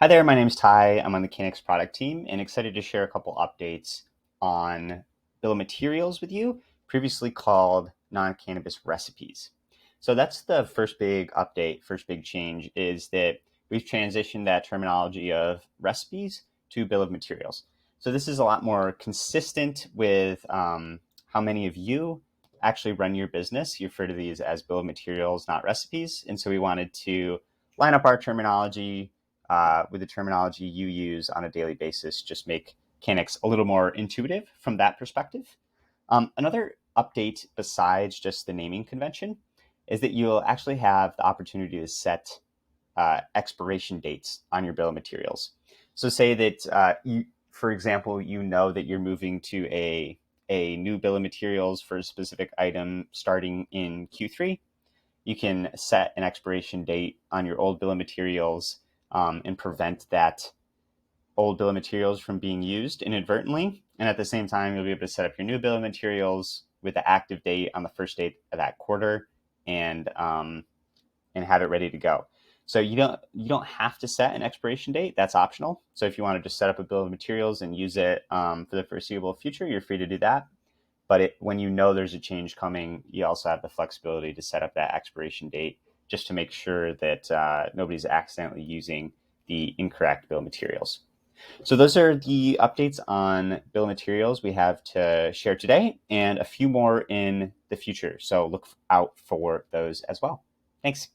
Hi there, my name's Ty. I'm on the Canix product team and excited to share a couple updates on bill of materials with you, previously called non-cannabis recipes. So that's the first big update, first big change is that we've transitioned that terminology of recipes to bill of materials. So this is a lot more consistent with how many of you actually run your business. You refer to these as bill of materials, not recipes. And so we wanted to line up our terminology with the terminology you use on a daily basis, just make Canix a little more intuitive from that perspective. Another update besides just the naming convention is that you'll actually have the opportunity to set expiration dates on your bill of materials. So say that you, for example, you know that you're moving to a new bill of materials for a specific item starting in Q3. You can set an expiration date on your old bill of materials and prevent that old bill of materials from being used inadvertently. And at the same time, you'll be able to set up your new bill of materials with the active date on the first date of that quarter and have it ready to go. So you don't have to set an expiration date. That's optional. So if you want to just set up a bill of materials and use it for the foreseeable future, you're free to do that. But when you know there's a change coming, you also have the flexibility to set up that expiration date just to make sure that nobody's accidentally using the incorrect bill of materials. So those are the updates on bill of materials we have to share today and a few more in the future. So look out for those as well. Thanks.